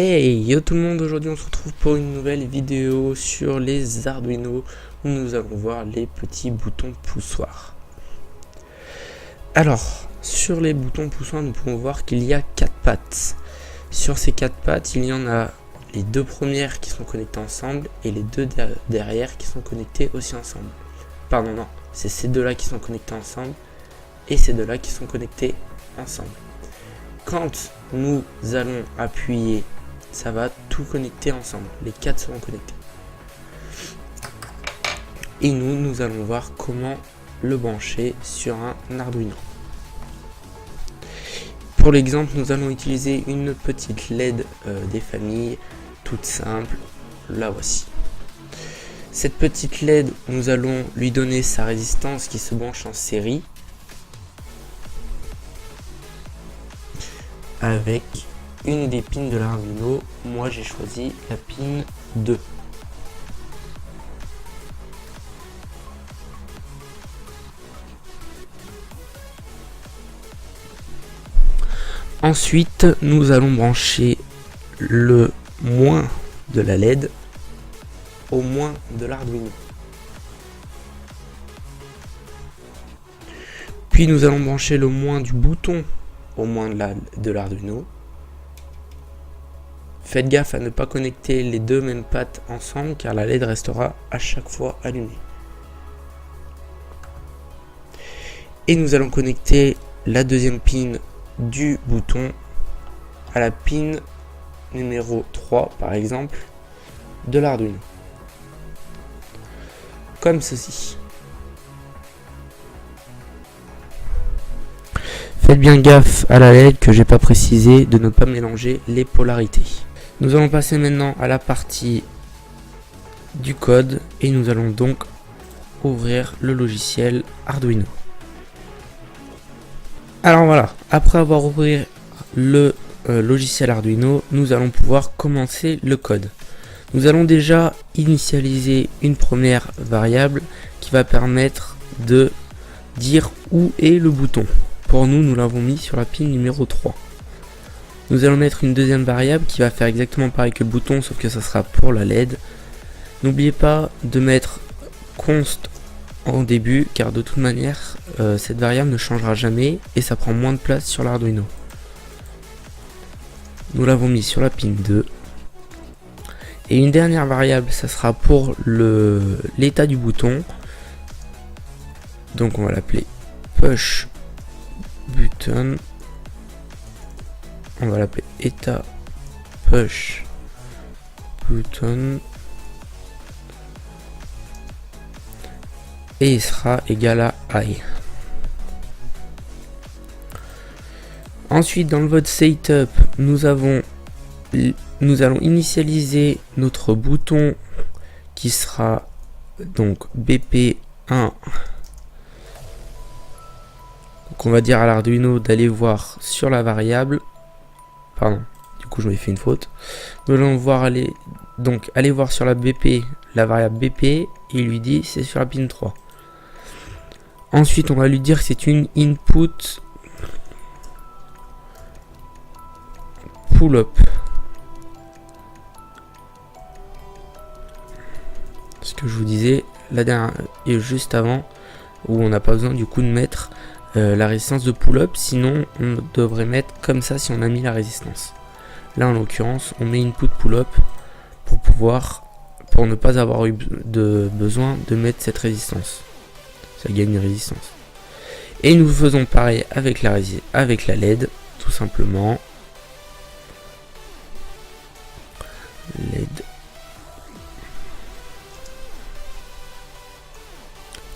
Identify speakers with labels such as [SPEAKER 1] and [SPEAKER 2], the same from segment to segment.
[SPEAKER 1] Hey yo tout le monde, aujourd'hui on se retrouve pour une nouvelle vidéo sur les Arduino où nous allons voir les petits boutons poussoirs. Alors, sur les boutons poussoirs, nous pouvons voir qu'il y a 4 pattes. Sur ces 4 pattes, il y en a les deux premières qui sont connectées ensemble et les deux derrière qui sont connectées aussi ensemble. Pardon, non, c'est ces deux-là qui sont connectés ensemble et ces deux-là qui sont connectés ensemble. Quand nous allons appuyer, ça va tout connecter ensemble. Les 4 seront connectés. Et nous allons voir comment le brancher sur un Arduino. Pour l'exemple, nous allons utiliser une petite LED des familles, toute simple. La voici. Cette petite LED, nous allons lui donner sa résistance qui se branche en série avec une des pins de l'Arduino. Moi j'ai choisi la pin 2. Ensuite, nous allons brancher le moins de la LED au moins de l'Arduino. Puis nous allons brancher le moins du bouton au moins de l'Arduino. Faites gaffe à ne pas connecter les deux mêmes pattes ensemble car la LED restera à chaque fois allumée. Et nous allons connecter la deuxième pin du bouton à la pin numéro 3 par exemple de l'Arduino. Comme ceci. Faites bien gaffe à la LED que j'ai pas précisé de ne pas mélanger les polarités. Nous allons passer maintenant à la partie du code et nous allons donc ouvrir le logiciel Arduino. Alors voilà, après avoir ouvert le logiciel Arduino, nous allons pouvoir commencer le code. Nous allons déjà initialiser une première variable qui va permettre de dire où est le bouton. Pour nous, nous l'avons mis sur la pin numéro 3. Nous allons mettre une deuxième variable qui va faire exactement pareil que le bouton, sauf que ça sera pour la LED. N'oubliez pas de mettre const en début, car de toute manière, cette variable ne changera jamais et ça prend moins de place sur l'Arduino. Nous l'avons mis sur la pin 2. Et une dernière variable, ça sera pour l'état du bouton. Donc on va l'appeler push button. On va l'appeler état push button. Et il sera égal à I. Ensuite, dans le mode setup, nous allons initialiser notre bouton qui sera donc BP1. Donc on va dire à l'Arduino d'aller voir sur la variable. Pardon, du coup je m'ai fait une faute. Nous allons voir aller voir sur la BP, la variable BP, et il lui dit c'est sur la pin 3. Ensuite on va lui dire que c'est une input pull-up. Ce que je vous disais la dernière et juste avant, où on n'a pas besoin du coup de mettre la résistance de pull-up, sinon on devrait mettre comme ça si on a mis la résistance. Là en l'occurrence on met input pull-up pour ne pas avoir eu besoin de mettre cette résistance. Ça gagne une résistance. Et nous faisons pareil avec la LED, tout simplement. LED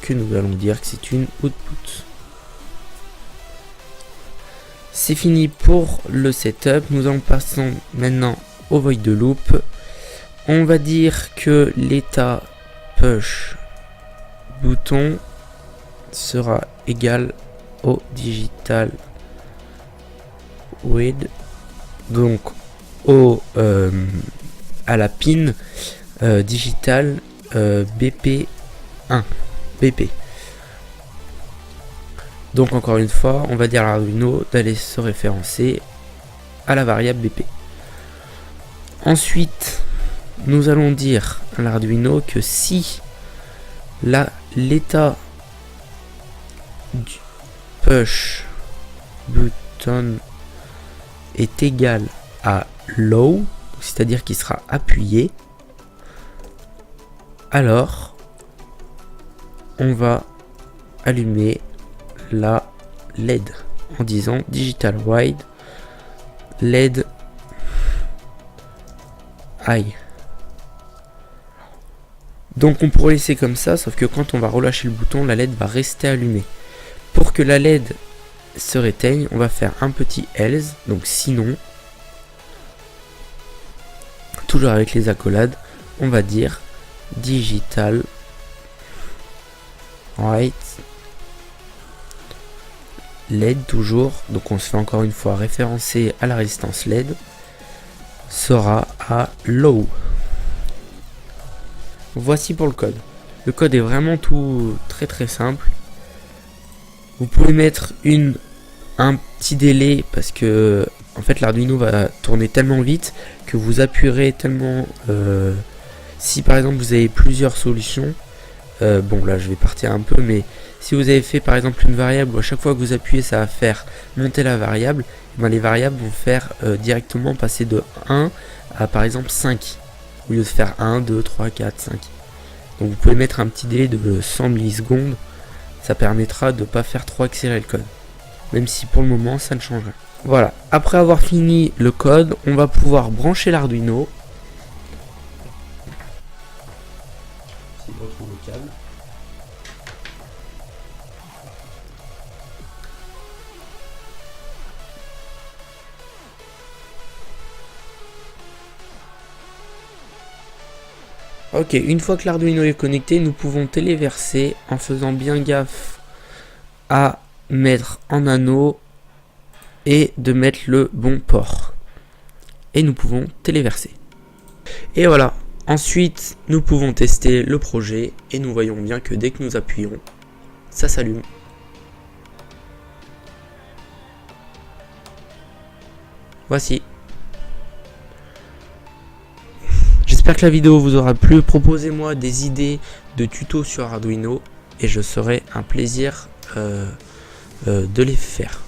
[SPEAKER 1] que nous allons dire que c'est une output. C'est fini pour le setup. Nous allons passer maintenant au void de loop. On va dire que l'état push bouton sera égal au digital read, donc à la pin digital BP1 BP. Donc encore une fois, on va dire à l'Arduino d'aller se référencer à la variable BP. Ensuite, nous allons dire à l'Arduino que si l'état du push button est égal à low, c'est-à-dire qu'il sera appuyé, alors on va allumer la LED en disant digital wide LED high. Donc on pourrait laisser comme ça, sauf que quand on va relâcher le bouton, la LED va rester allumée. Pour que la LED se réteigne, on va faire un petit else, donc sinon, toujours avec les accolades, on va dire digital right LED toujours, donc on se fait encore une fois référencer à la résistance LED, sera à low. Voici pour le code. Le code est vraiment tout très simple. Vous pouvez mettre un petit délai parce que en fait l'Arduino va tourner tellement vite que vous appuierez tellement. Si par exemple vous avez plusieurs solutions, bon là je vais partir un peu, mais si vous avez fait par exemple une variable où à chaque fois que vous appuyez ça va faire monter la variable, ben, les variables vont faire directement passer de 1 à par exemple 5 au lieu de faire 1, 2, 3, 4, 5. Donc vous pouvez mettre un petit délai de 100 millisecondes, ça permettra de ne pas faire trop accélérer le code, même si pour le moment ça ne change rien. Voilà, après avoir fini le code, on va pouvoir brancher l'Arduino. Si je retrouve le câble. Ok, une fois que l'Arduino est connecté, nous pouvons téléverser en faisant bien gaffe à mettre en anneau et de mettre le bon port. Et nous pouvons téléverser. Et voilà, ensuite nous pouvons tester le projet et nous voyons bien que dès que nous appuyons, ça s'allume. Voici. J'espère que la vidéo vous aura plu. Proposez-moi des idées de tutos sur Arduino et je serai un plaisir de les faire.